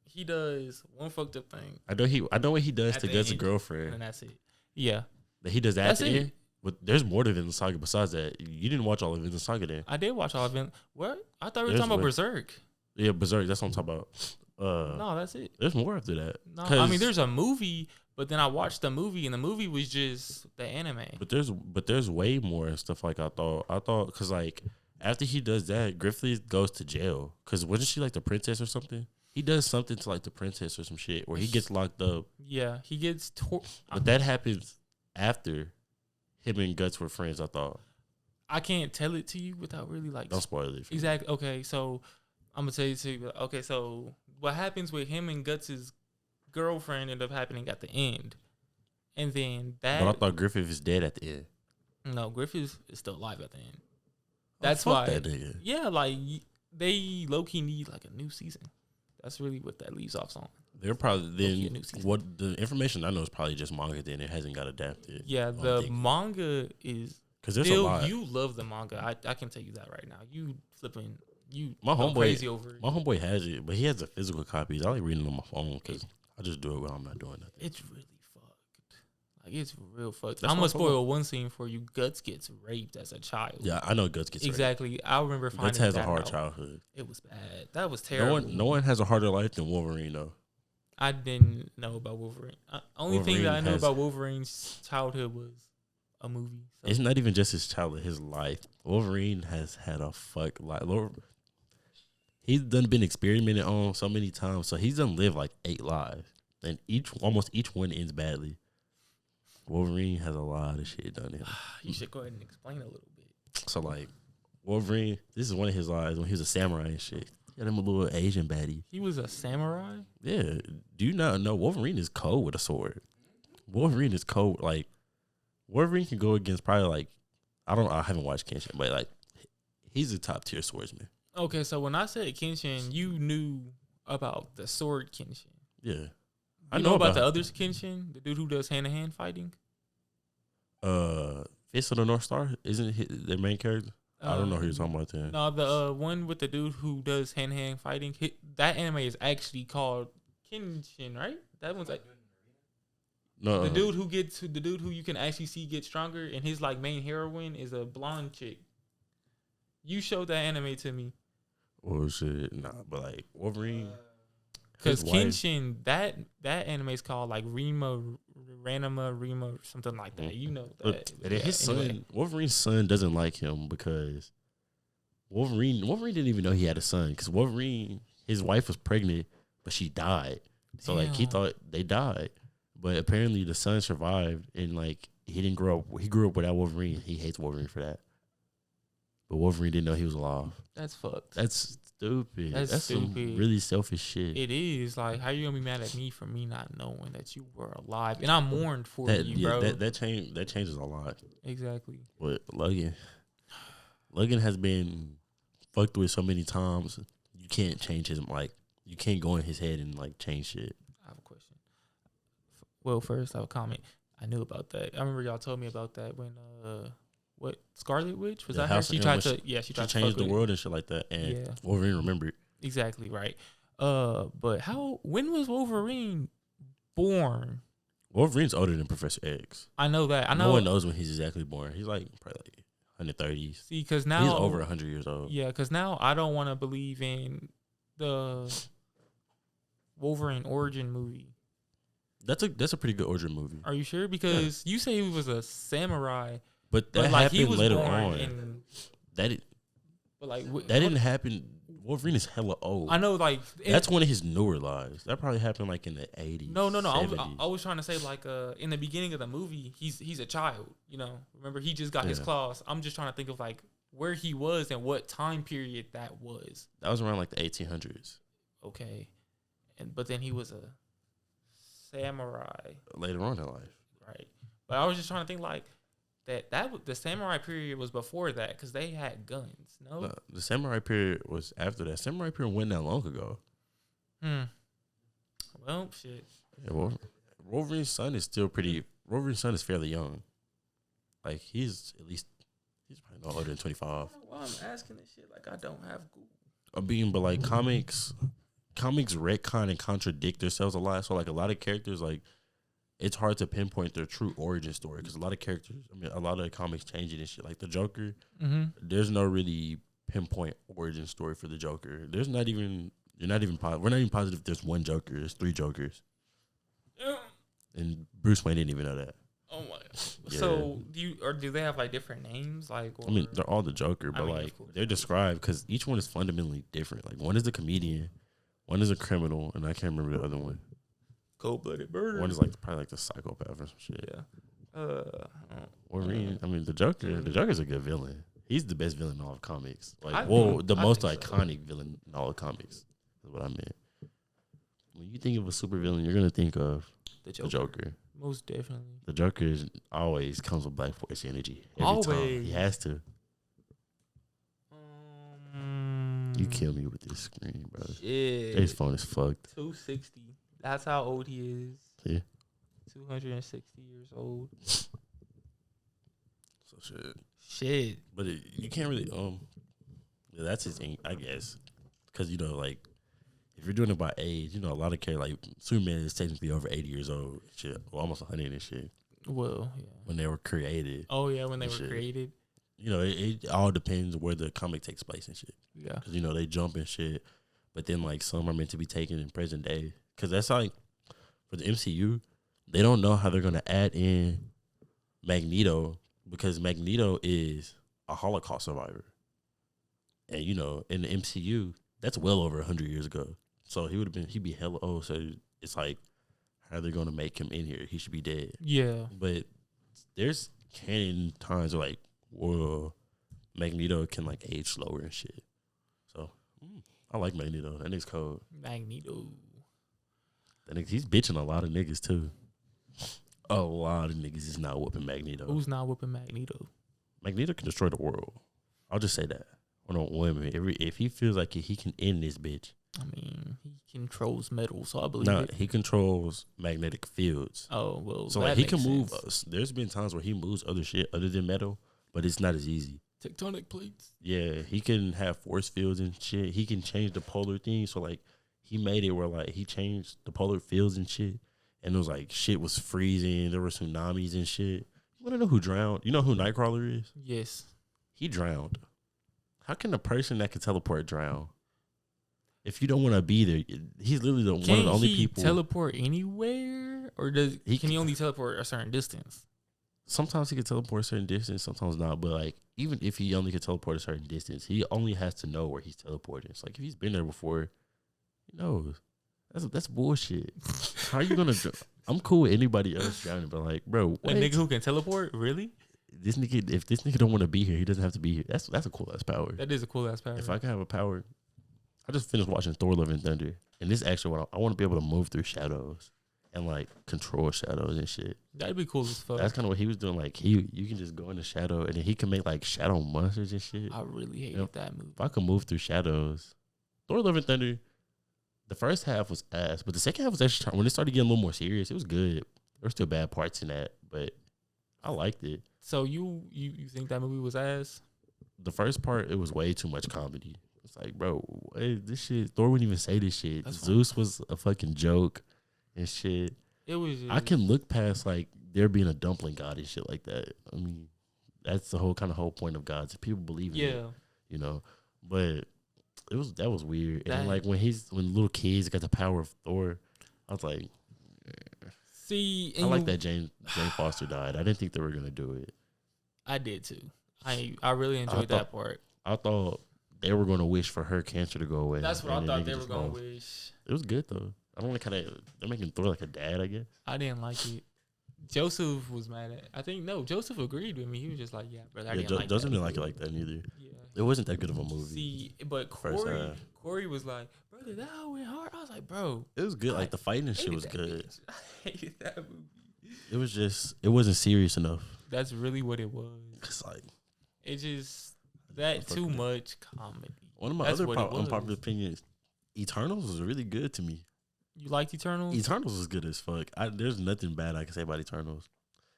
He does one fucked up thing, I know what he does At to the Guts' end. girlfriend. and that's it. Yeah, That he does that That's at the it. end. But there's more to Vinland Saga besides that. You didn't watch all of Vinland Saga then. I did watch all of it. What? I thought we were There's talking about one. Berserk. Yeah, Berserk. That's what I'm talking about. No, that's it. There's more after that. No, I 'Cause- mean there's a movie, but then I watched the movie, and the movie was just the anime. But there's way more and stuff like I thought because like after he does that, Griffith goes to jail because wasn't she like the princess or something? He does something to like the princess or some shit where he gets locked up. Yeah, he gets But that happens after him and Guts were friends. I thought. I can't tell it to you without really like Don't spoil it. For me. exactly. Okay, so I'm gonna tell you too. Okay, so what happens with him and Guts' girlfriend ended up happening at the end, and then that. But I thought Griffith is dead at the end. No, Griffith is still alive at the end. That's Fuck why. that nigga. Yeah, like they low key need like a new season. That's really what that leaves off on. They're probably a new then season. what the information I know is probably just manga. Then it hasn't got adapted. Yeah, the manga is. Because there's Still, a lot. you love the manga. I can tell you that right now. You flipping. You My go homeboy, crazy over it. my homeboy has it, but he has the physical copies. I like reading them on my phone because I just do it when I'm not doing nothing. It's really fucked. Like it's real fucked. That's I'm what gonna I'm spoil one scene for you. Guts gets raped as a child. Yeah, I know Guts gets raped. exactly. I remember finding Guts has a that hard out. childhood. It was bad. That was terrible. No one has a harder life than Wolverine though. I didn't know about Wolverine. Only thing that I Wolverine knew has- about Wolverine's childhood was a movie. So. It's not even just his childhood, his life. Wolverine has had a fuck life. He's been experimented on so many times, so he's done lived like 8 lives, and almost each one ends badly. Wolverine has a lot of shit done to him. You should go ahead and explain a little bit. So like Wolverine, this is one of his lives when he was a samurai and shit. He had him a little Asian baddie. He was a samurai. Yeah. Do you not know Wolverine is cold with a sword? Wolverine is cold. Like Wolverine can go against probably like I haven't watched Kenshin, but like he's a top tier swordsman. Okay, so when I said Kenshin, you knew about the sword Kenshin. Yeah. I know about the other Kenshin, the dude who does hand to hand fighting. Fist of the North Star, isn't he their main character? I don't know who you're talking about then. No, the one with the dude who does hand-to-hand fighting. That anime is actually called Kenshin, right? That one's like No, the dude who you can actually see get stronger, and his like main heroine is a blonde chick. You showed that anime to me. Oh shit, nah, but like Wolverine. Because Kenshin, that anime is called like Ranma, or something like that. You know that. But his son, Wolverine's son, doesn't like him because Wolverine didn't even know he had a son because Wolverine, his wife was pregnant, but she died. So like he thought they died, but apparently the son survived and like he didn't grow up. He grew up without Wolverine. He hates Wolverine for that. But Wolverine didn't know he was alive. That's fucked. That's stupid. That's stupid. Some really selfish shit. It is. Like, how you gonna be mad at me for me not knowing that you were alive? And I mourned for you, bro. That changes a lot. Exactly. But Logan has been fucked with so many times. You can't change his you can't go in his head and like change shit. I have a question. Well, first I have a comment. I knew about that. I remember y'all told me about that when what Scarlet Witch was that her? She tried to she changed the world and shit like that, and Wolverine remembered. Exactly right. But when was Wolverine born? Wolverine's older than Professor X. I know that. I know. No one knows when he's exactly born. He's like probably like 130s. See, because now he's over 100 years old. Yeah, because now I don't want to believe in the Wolverine origin movie. That's a pretty good origin movie. Are you sure? Because you say he was a samurai. But that like happened he was later born on. That didn't happen. Wolverine is hella old. I know, like that's one of his newer lives. That probably happened like in the 80s. No. I was trying to say like in the beginning of the movie, he's a child. You know, remember he just got his claws. I'm just trying to think of like where he was and what time period that was. That was around like the 1800s. Okay, but then he was a samurai later on in life, right? But I was just trying to think like. The samurai period was before that because they had guns. No, the samurai period was after that. Samurai period wasn't that long ago. Well, shit. Yeah, Wolverine's son is Wolverine's son is fairly young. Like he's probably not older than 25. Why I'm asking this shit? Like I don't have Google. But like comics retcon and contradict themselves a lot. So like a lot of characters like. It's hard to pinpoint their true origin story because a lot of characters, a lot of comics change it and shit. Like the Joker, there's no really pinpoint origin story for the Joker. We're not even positive there's one Joker. There's 3 Jokers. And Bruce Wayne didn't even know that. Oh my god! Yeah. So do they have like different names? Like they're all the Joker, but they're described because each one is fundamentally different. Like one is a comedian, one is a criminal, and I can't remember the other one. Cold-blooded murder. One is probably like the psychopath or some shit. Yeah. Wolverine. The Joker's a good villain. He's the best villain in all of comics. The most iconic villain in all of comics is what I meant. When you think of a super villain, you're gonna think of the Joker. Most definitely. The Joker always comes with Black Force energy. Every time. He has to. You kill me with this screen, bro. Shit. His phone is fucked. 260. That's how old he is. Yeah. 260 years old. So shit. But you can't really that's his thing, I guess. Because if you're doing it by age, a lot of characters like Superman is technically over 80 years old. Shit, almost 100 and shit. Well, yeah. When they were created. Oh yeah, when they were created. It all depends where the comic takes place and shit. Yeah. Because they jump and shit, but then some are meant to be taken in present day. Because that's for the MCU, they don't know how they're going to add in Magneto because Magneto is a Holocaust survivor. And, in the MCU, that's well over 100 years ago. So he'd be hella old. So it's how are they going to make him in here? He should be dead. Yeah. But there's canon times where, Magneto can, age slower and shit. So, I like Magneto. That nigga's cold. Magneto. That nigga, he's bitching a lot of niggas too. A lot of niggas is not whooping Magneto. Who's not whooping Magneto? Magneto can destroy the world. I'll just say that. If he feels like he can end this bitch. He controls metal, so I believe it. He controls magnetic fields. Oh, well, so he can move us. There's been times where he moves other shit other than metal, but it's not as easy Tectonic plates. Yeah, he can have force fields and shit. He can change the polar thing. So like, he made it where like he changed the polar fields and shit, and it was like shit was freezing. There were tsunamis and shit. You wanna know who drowned? You know who Nightcrawler is? Yes. He drowned. How can a person that can teleport drown? If you don't want to be there, he's literally one of the only people. Teleport anywhere, or can he only teleport a certain distance? Sometimes he can teleport a certain distance, sometimes not. But like, even if he only can teleport a certain distance, he only has to know where he's teleporting. It's like if he's been there before, he knows. That's bullshit. How are you gonna? I'm cool with anybody else drowning, but like, bro, what? A nigga who can teleport, really? This nigga, if this nigga don't want to be here, he doesn't have to be here. That's a cool ass power. That is a cool ass power. If I could have a power, I just finished watching Thor: Love and Thunder, and this actually what I want to be able to move through shadows and like control shadows and shit. That'd be cool as fuck. That's kind of what he was doing. Like you can just go in the shadow, and then he can make like shadow monsters and shit. I really hated that movie. If I could move through shadows, Thor: Love and Thunder, the first half was ass, but the second half was actually when it started getting a little more serious. It was good. There were still bad parts in that, but I liked it. So you think that movie was ass? The first part, it was way too much comedy. It's like, bro, this shit, Thor wouldn't even say this shit. That's Zeus was a fucking joke and shit. It was. I can look past like there being a dumpling god and shit like that. I mean, that's the whole point of gods. People believe in it, you know. But that was weird. And like when little kids got the power of Thor, I was like, see, I like that Jane Foster died. I didn't think they were gonna do it. I did too. I really enjoyed that part. I thought they were gonna wish for her cancer to go away. That's what I thought they were gonna wish. It was good though. I don't like how they're making Thor like a dad, I guess. I didn't like it. Joseph was mad at. I think Joseph agreed with me. He was just like, "Yeah, brother, I didn't like Joseph that. didn't like it like that neither. Yeah, it wasn't that good of a movie. See, but Corey was like, "Brother, that went hard." I was like, "Bro, it was good. Like the fighting and shit was good." I hated that movie. It was just, it wasn't serious enough. That's really what it was. It's like it just that too much comedy. One of my other unpopular opinions, Eternals was really good to me. You liked Eternals? Eternals was good as fuck. There's nothing bad I can say about Eternals.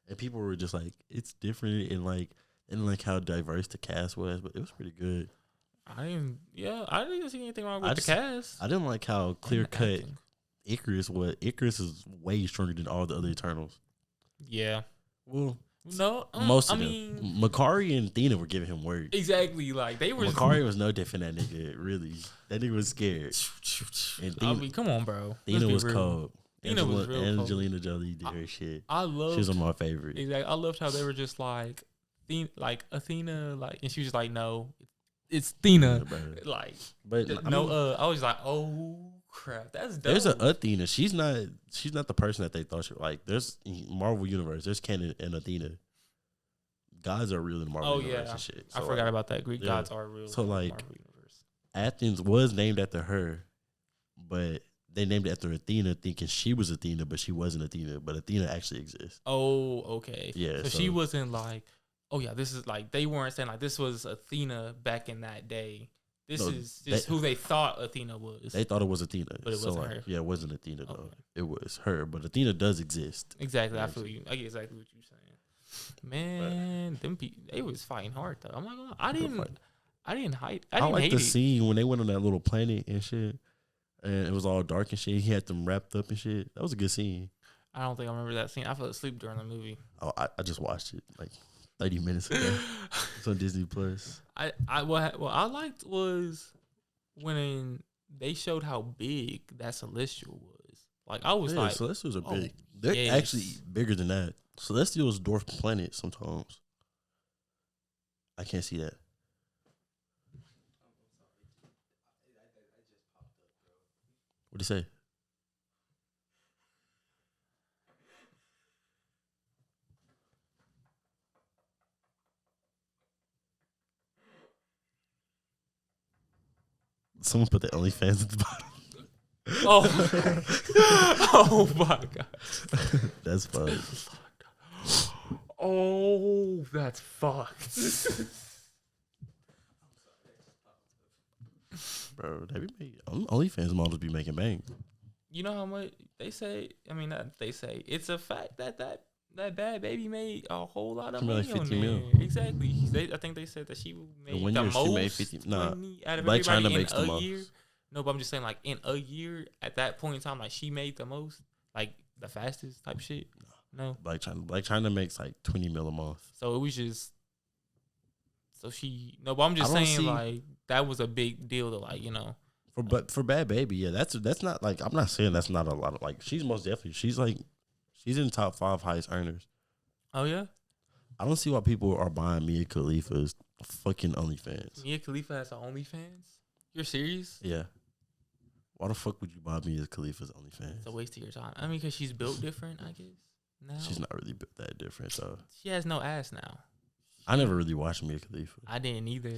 And people were just like, it's different and like how diverse the cast was, but it was pretty good. I didn't see anything wrong with the cast. I didn't like how clear cut Icarus was. Icarus is way stronger than all the other Eternals. Yeah. Well, no, most of them. Makari and Athena were giving work. Exactly, like they were. Makari was no different. That nigga, really. That nigga was scared. And Athena, come on, bro. Athena was cold. Athena was real cold. Angelina Jolie did her shit. I loved. She was one of my favorites. Exactly. I loved how they were just like, Athena, like, and she was just like, no, it's Athena, like, but no. I was like, oh crap, that's dope. There's an Athena. She's not the person that they thought she was. Like, there's Marvel Universe. There's Canon and Athena. Gods are real in the Marvel Universe and shit. So I forgot about that. Greek gods are real. So like, Marvel Universe. Athens was named after her, but they named it after Athena, thinking she was Athena, but she wasn't Athena. But Athena actually exists. Oh, okay. Yeah. So she wasn't like, oh yeah, this is like, they weren't saying like this was Athena back in that day. This is just who they thought Athena was. They thought it was Athena. But it wasn't her. Yeah, it wasn't Athena though. Okay. It was her. But Athena does exist. Exactly. I feel you. I get exactly what you're saying. Man, they was fighting hard though. I'm not gonna lie. I didn't hate the scene when they went on that little planet and shit. And it was all dark and shit. He had them wrapped up and shit. That was a good scene. I don't think I remember that scene. I fell asleep during the movie. Oh, I just watched it like 30 minutes ago. It's on Disney Plus. What I liked was when they showed how big that Celestial was. Like I was like, Celestials are big. They're actually bigger than that. Celestials dwarf planets sometimes. I can't see that. What'd he say? Someone put the OnlyFans at the bottom. Oh my god. That's funny. Oh, that's fucked. Bro, OnlyFans models be making bank. You know how much they say? I mean, not they say. It's a fact that that Bad Baby made a whole lot of She made money like on 50 there. mil. Exactly. I think they said that she made one the year most she made 50 nah, money out of Black everybody China in makes the a most. year. No, but I'm just saying, like, in a year, at that point in time, like, she made the most, like, the fastest type shit. No. Black China makes like 20 mil a month. So it was just, so she, no, but I'm just I don't saying, see- like, that was a big deal to, like, you know. For Bad Baby, yeah, that's not like, I'm not saying that's not a lot of, like, she's most definitely, she's in top 5 highest earners. Oh, yeah? I don't see why people are buying Mia Khalifa's fucking OnlyFans. Mia Khalifa has an OnlyFans? You're serious? Yeah. Why the fuck would you buy Mia Khalifa's OnlyFans? It's a waste of your time. I mean, because she's built different, I guess. No. She's not really built that different, so. She has no ass now. I never really watched Mia Khalifa. I didn't either.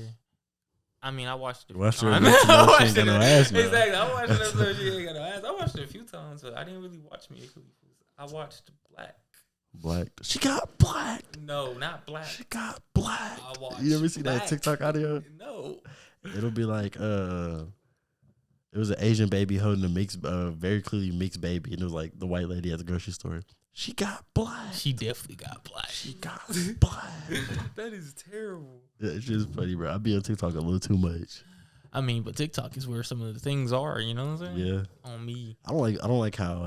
I mean, I watched it. Watched her I and she ain't got no ass now. Exactly. I watched it so she ain't got no ass. I watched it a few times, but I didn't really watch Mia Khalifa's. I watched Black. She got black. No, not Black. She got black. I watched You ever see Black. that TikTok audio? No. It'll be like, it was an Asian baby holding a mixed, very clearly mixed baby, and it was like the white lady at the grocery store. She got black. She definitely got Black. She got black. That is terrible. Yeah, it's just funny, bro. I be on TikTok a little too much. I mean, but TikTok is where some of the things are. You know what I'm saying? Yeah. On me. I don't like how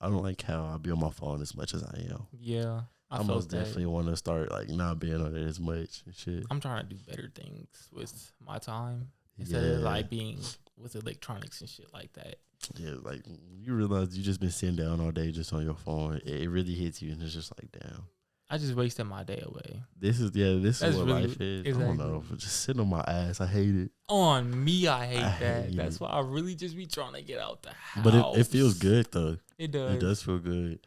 I don't like how I be on my phone as much as I am. Yeah. I felt most that. definitely want to start like not being on it as much and shit. I'm trying to do better things with my time instead of like being with electronics and shit like that. Yeah, like you realize you just been sitting down all day just on your phone. It really hits you, and it's just like, damn. I just wasted my day away. This is That's what really- life is. exactly. I don't know, but just sitting on my ass, I hate it. On me, I hate I that. hate That's it. why I really just be trying to get out the house. But it feels good though. It does. It does feel good,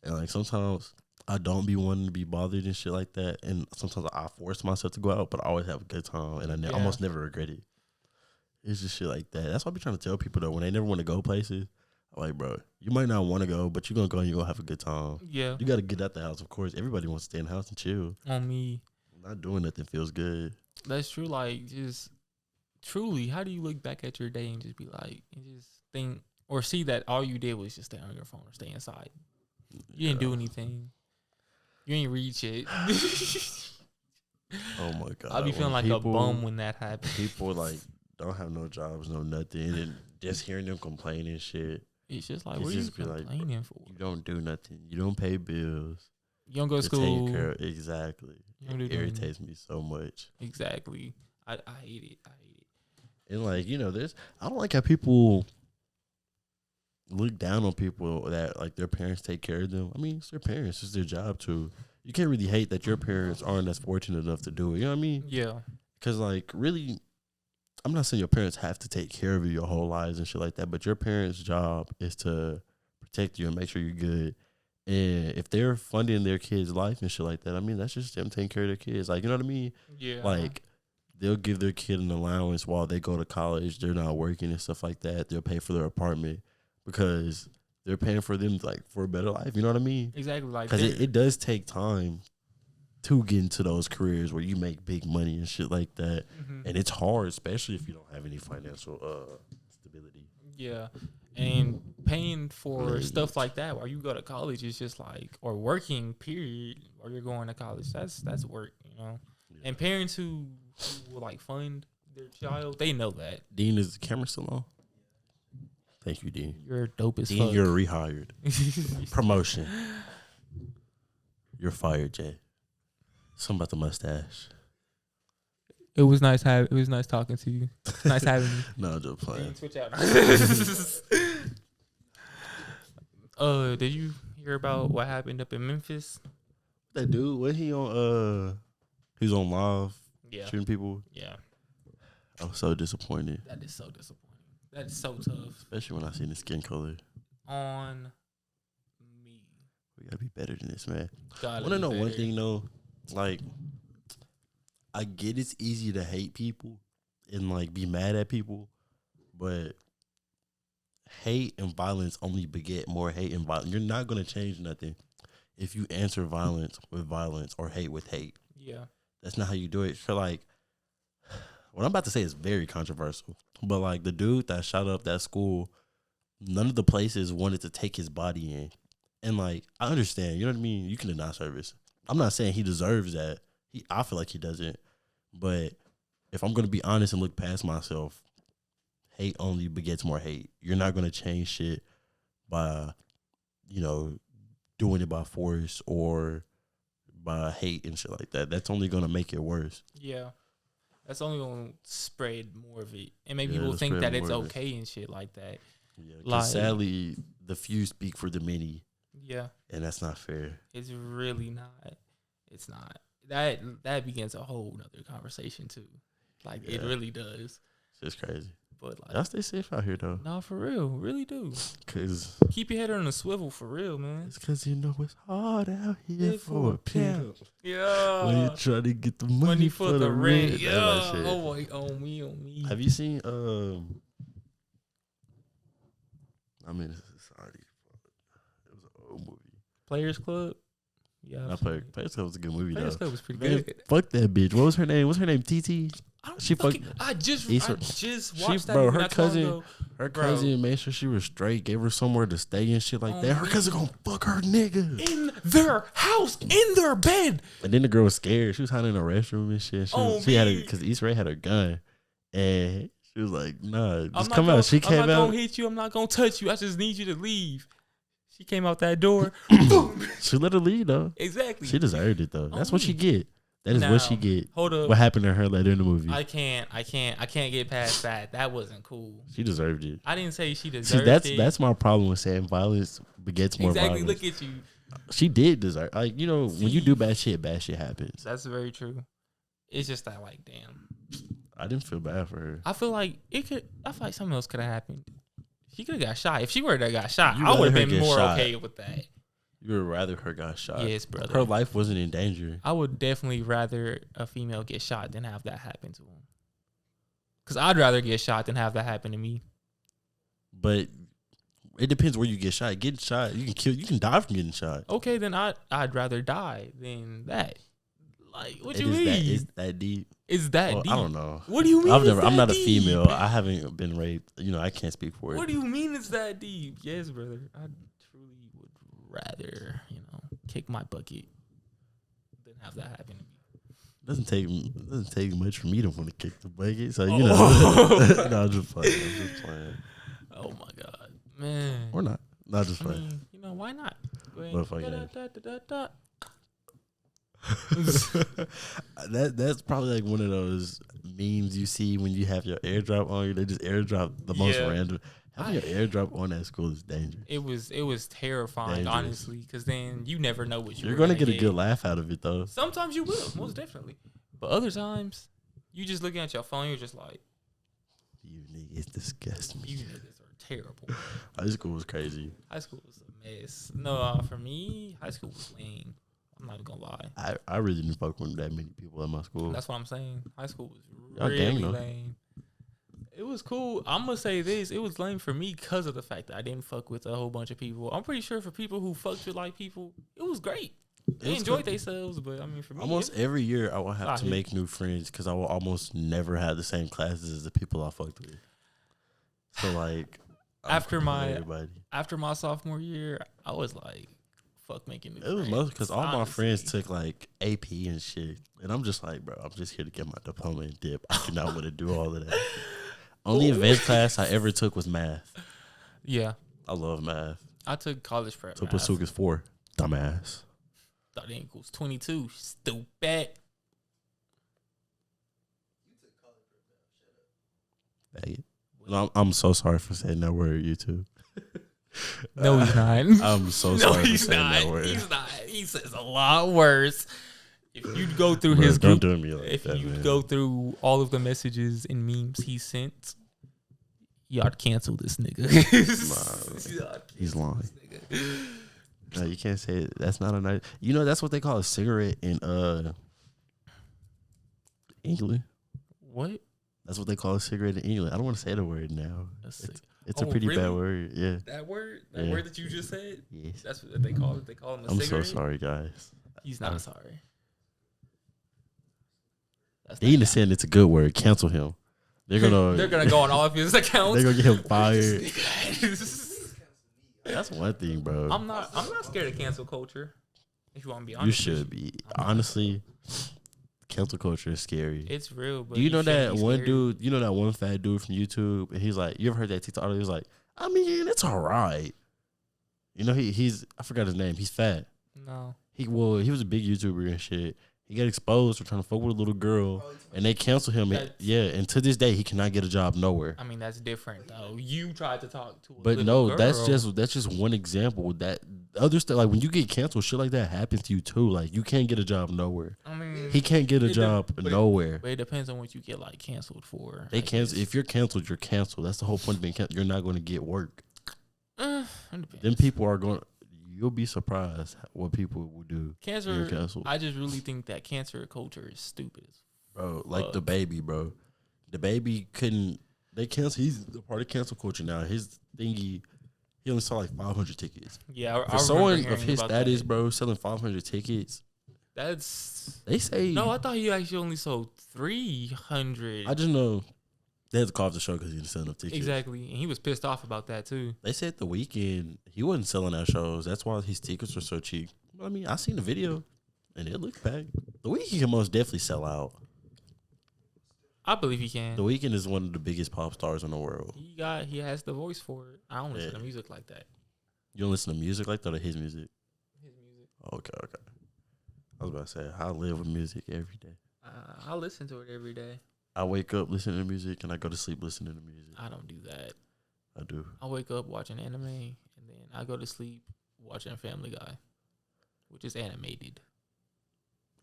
and like sometimes I don't be wanting to be bothered and shit like that, and sometimes I force myself to go out, but I always have a good time, and I almost never regret it. It's just shit like that. That's why I be trying to tell people though, when they never want to go places, I'm like, bro, you might not want to go, but you're gonna go and you're gonna have a good time. Yeah. You gotta get out the house, of course. Everybody wants to stay in the house and chill. On me. Not doing nothing feels good. That's true. Like, just truly, how do you look back at your day and just be like, and just think or see that all you did was just stay on your phone or stay inside? You didn't do anything. You ain't read shit. Oh my god. I'll be feeling like a bum when that happens. People like don't have no jobs, no nothing, and just hearing them complain and shit. It's just like, It's what are you just be like, complaining for? You don't do nothing. You don't pay bills. You don't go to to school. take care of- exactly. You don't do It irritates me so much. Exactly. I hate it. I hate it. And like, I don't like how people look down on people that like their parents take care of them. I mean, it's their parents. It's their job too. You can't really hate that your parents aren't as fortunate enough to do it. You know what I mean? Yeah. Because like really, I'm not saying your parents have to take care of you your whole lives and shit like that, but your parents' job is to protect you and make sure you're good. And if they're funding their kids' life and shit like that, I mean, that's just them taking care of their kids. Like, you know what I mean? Yeah. Like, they'll give their kid an allowance while they go to college. They're not working and stuff like that. They'll pay for their apartment because they're paying for them, like, for a better life. You know what I mean? Exactly. Like, Because it does take time to get into those careers where you make big money and shit like that. Mhm. And it's hard, especially if you don't have any financial stability. Yeah. And paying for stuff like that while you go to college is just like, or working, period, or you're going to college. That's work, you know? Yeah. And parents who will like fund their child, they know that. Dean, is the camera still on? Thank you, Dean. You're dope as Dean, fuck. you're rehired. Promotion. You're fired, Jay. Something about the mustache. It was nice talking to you. Nice having you. No, I'm just playing. Switch out. Did you hear about what happened up in Memphis? That dude, what he on? He's on live Yeah. shooting people. Yeah. I was so disappointed, That is so disappointing. That is so tough. especially when I seen his skin color. On me. We gotta be better than this, man. Gotta Want to be know one better. thing though? Like, I get it's easy to hate people and like be mad at people, but hate and violence only beget more hate and violence. You're not gonna change nothing if you answer violence with violence or hate with hate. Yeah. That's not how you do it. So like, what I'm about to say is very controversial, but like the dude that shot up that school, none of the places wanted to take his body in. And like, I understand, you know what I mean? You can deny service. I'm not saying he deserves that. I feel like he doesn't. But if I'm gonna be honest and look past myself, hate only begets more hate. You're not gonna change shit by, doing it by force or by hate and shit like that. That's only gonna make it worse. Yeah. That's only gonna spread more of it. And make people think that it's okay and shit like that. Yeah, because sadly, the few speak for the many. Yeah. And that's not fair. It's really not. It's not. That begins a whole nother conversation too. Like it really does. It's just crazy. But like, y'all stay safe out here though. No, for real. Really do. Cause keep your head on a swivel for real, man. It's cause it's hard out here for a pimp. Yeah. When you try to get the money for the rent. Yeah. Oh my, on me. Have you seen I mean, it's already, it was an old movie. Players Club. Yeah, Players Club was a good movie. Players Club was pretty good. Fuck that bitch. What was her name? What's her name? TT. I just watched that. Bro, her cousin made sure she was straight. Gave her somewhere to stay and shit like that. Her cousin gonna fuck her nigga in their house, in their bed. And then the girl was scared. She was hiding in the restroom and shit. She had because East Ray had a gun, and she was like, "Nah, just come out." She came out. I'm not gonna hit you. I'm not gonna touch you. I just need you to leave. She came out that door. She let her leave though. Exactly. She deserved it though. That's what she get. That is what she get. Hold up. What happened to her later in the movie? I can't get past that. That wasn't cool. She deserved it. I didn't say she deserved it. See, that's my problem with saying violence begets more violence. Exactly. Look at you. She did deserve. Like, when you do bad shit happens. That's very true. It's just that, like, damn. I didn't feel bad for her. I feel like something else could have happened. She could have got shot. If she were to got shot, I would have been more okay with that. You would rather her got shot. Yes, brother. Her life wasn't in danger. I would definitely rather a female get shot than have that happen to him. Because I'd rather get shot than have that happen to me. But it depends where you get shot. Getting shot, you can die from getting shot. Okay, then I'd rather die than that. Like, what you mean? It's that deep. It's that deep. I don't know. What do you mean? I'm not a female. I haven't been raped. I can't speak for it. What do you mean it's that deep? Yes, brother. I truly would rather, kick my bucket than have that happen to me. Doesn't take much for me to want to kick the bucket. So no, I'm just playing. Oh my god, man. Or not. Not just playing. Why not? That's probably like one of those memes you see when you have your airdrop on you. They just airdrop the most random. Having your airdrop on at school is dangerous. It was terrifying, honestly, because then you never know what you're gonna get a good laugh out of it though. Sometimes you will, most definitely, but other times you just looking at your phone. You're just like, you niggas disgust me. You niggas are terrible. High school was crazy. High school was a mess. No, for me, high school was lame. I'm not even gonna lie. I really didn't fuck with that many people at my school. That's what I'm saying. High school was really lame. It was cool. I'm gonna say this. It was lame for me because of the fact that I didn't fuck with a whole bunch of people. I'm pretty sure for people who fucked with like people, it was great. They enjoyed themselves, but I mean, for me, almost every year I will have to make new friends because I will almost never have the same classes as the people I fucked with. So like, after my sophomore year, I was like, fuck making new friends. It was mostly because all my friends took like AP and shit, and I'm just like, bro, I'm just here to get my diploma and dip. I do not want to do all of that. Only advanced class I ever took was math. Yeah, I love math. I took college prep. So Pasuke is 4, dumbass. Thought it equals 22. Stupid. You took college prep. Shut up. No, I'm so sorry for saying that word, YouTube. No, he's not. I'm so sorry for saying that word. He's not. He says a lot worse. If you go through his group, don't do me like if that, you man. go through all of the messages and memes he sent, y'all cancel this nigga. He's lying. No, you can't say it. That's not a nice. That's what they call a cigarette in England. What? That's what they call a cigarette in England. I don't want to say the word now. It's a pretty bad word. Yeah. That word? That word that you just said? Yes. That's what they call it. They call him a cigarette. I'm so sorry, guys. He's not sorry. They even saying it's a good word. Cancel him. They're gonna go on all of his accounts. They're gonna get him fired. That's one thing, bro. I'm not scared of cancel culture. If you want to be honest, You should be. Honestly, cancel culture is scary. It's real. But Do you know that one scared. dude? You know that one fat dude from YouTube? And he's like, you ever heard that TikTok? He was like, I mean, it's all right. You know, he's I forgot his name. He's fat. No. He was a big YouTuber and shit. He got exposed for trying to fuck with a little girl, and they canceled him. And to this day, he cannot get a job nowhere. I mean, that's different though. You tried to talk to a But little no, girl. that's just one example. That other stuff, like when you get canceled, shit like that happens to you too. Like you can't get a job nowhere. I mean, He can't get a job nowhere. But it depends on what you get like canceled for. They cancel. If you're canceled, you're canceled. That's the whole point of being canceled. You're not going to get work. It depends. Then people are going. You'll be surprised what people will do. Cancer. Canceled. I just really think that cancer culture is stupid. Bro, like the baby, bro. The baby couldn't. They cancel. He's a part of cancel culture now. His thingy. He only sold like 500 tickets. Yeah, For someone of his status, bro, selling 500 tickets. That's. They say. No, I thought he actually only sold 300. I just know they had to call off the show because he didn't sell enough tickets. Exactly, and he was pissed off about that too. They said the weekend he wasn't selling out shows. That's why his tickets were so cheap. I mean, I seen the video, and it looked packed. The weekend can most definitely sell out. I believe he can. The Weeknd is one of the biggest pop stars in the world. He has the voice for it. I don't listen to music like that. You don't listen to music like that or his music? His music. Okay. I was about to say, I live with music every day. I listen to it every day. I wake up listening to music and I go to sleep listening to music. I don't do that. I do. I wake up watching anime and then I go to sleep watching Family Guy, which is animated.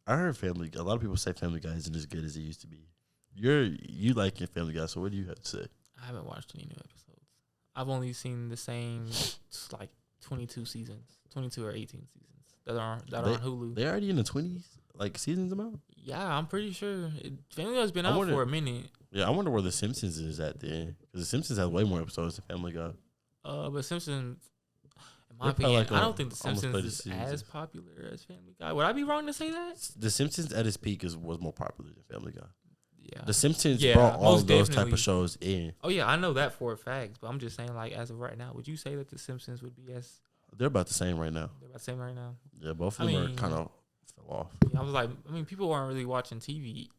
I heard a lot of people say Family Guy isn't as good as it used to be. You like your Family Guy, so what do you have to say? I haven't watched any new episodes. I've only seen the same like 22 seasons, 22 or 18 seasons that are on Hulu. They're already in the 20s, like seasons amount? Yeah, I'm pretty sure. Family Guy's been out for a minute. Yeah, I wonder where The Simpsons is at then. Because The Simpsons has way more episodes than Family Guy. But Simpsons, in my opinion, like I don't think The Simpsons is as popular as Family Guy. Would I be wrong to say that? The Simpsons at its peak was more popular than Family Guy. Yeah. The Simpsons brought all of those type of shows in. Oh, yeah, I know that for a fact. But I'm just saying, like, as of right now, would you say that The Simpsons would be as... They're about the same right now. They're about the same right now? Yeah, both of them are kind of fell off. Yeah, I was like, people aren't really watching TV,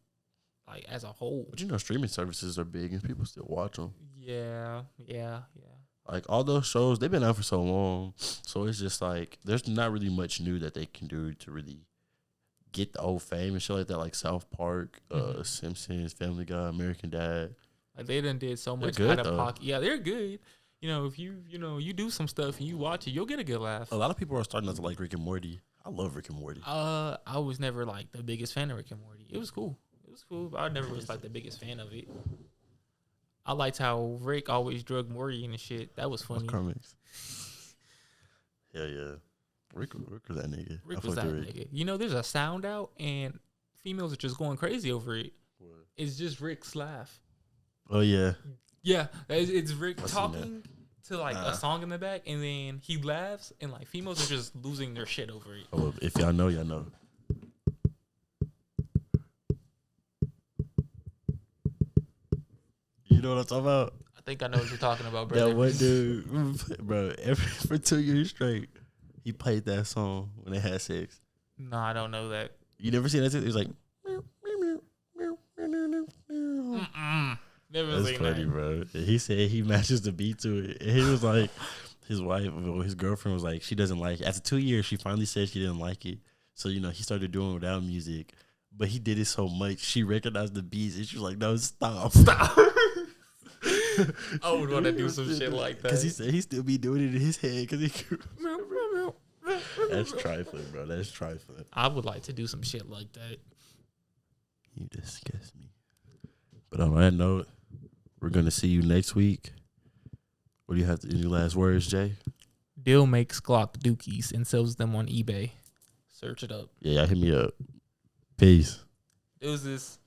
like, as a whole. But you know, streaming services are big and people still watch them. Yeah. Like, all those shows, they've been out for so long. So it's just like, there's not really much new that they can do to really get the old fame and shit like that, like South Park, Simpsons, Family Guy, American Dad. Like, they done did so much good, out of pocket. Yeah, they're good. You know, if you do some stuff and you watch it, you'll get a good laugh. A lot of people are starting to like Rick and Morty. I love Rick and Morty. I was never like the biggest fan of Rick and Morty. It was cool, but I never was like the biggest fan of it. I liked how Rick always drug Morty and shit. That was funny. Comics. Hell yeah. Rick was that nigga. Rick was that nigga. You know, there's a sound out and females are just going crazy over it. What? It's just Rick's laugh. Oh yeah. Yeah, it's Rick talking to like a song in the back, and then he laughs, and like females are just losing their shit over it. Oh, if y'all know, y'all know. You know what I'm talking about? I think I know what you're talking about, bro. That one dude, bro. For 2 years straight, he played that song when they had sex. No, I don't know that. You never seen that? It was like. Never That's funny, bro. He said he matches the beat to it. And he was like, his wife or his girlfriend was like, she doesn't like it. After 2 years, she finally said she didn't like it. So, you know, he started doing it without music. But he did it so much, she recognized the beats. And she was like, no, stop. I would want to do some shit like that. Because he said he still be doing it in his head. That's trifling, bro. That's trifling. I would like to do some shit like that. You disgust me. But on that note, we're going to see you next week. What do you have to any last words, Jay? Dill makes Glock dookies and sells them on eBay. Search it up. Yeah, hit me up. Peace. It was this.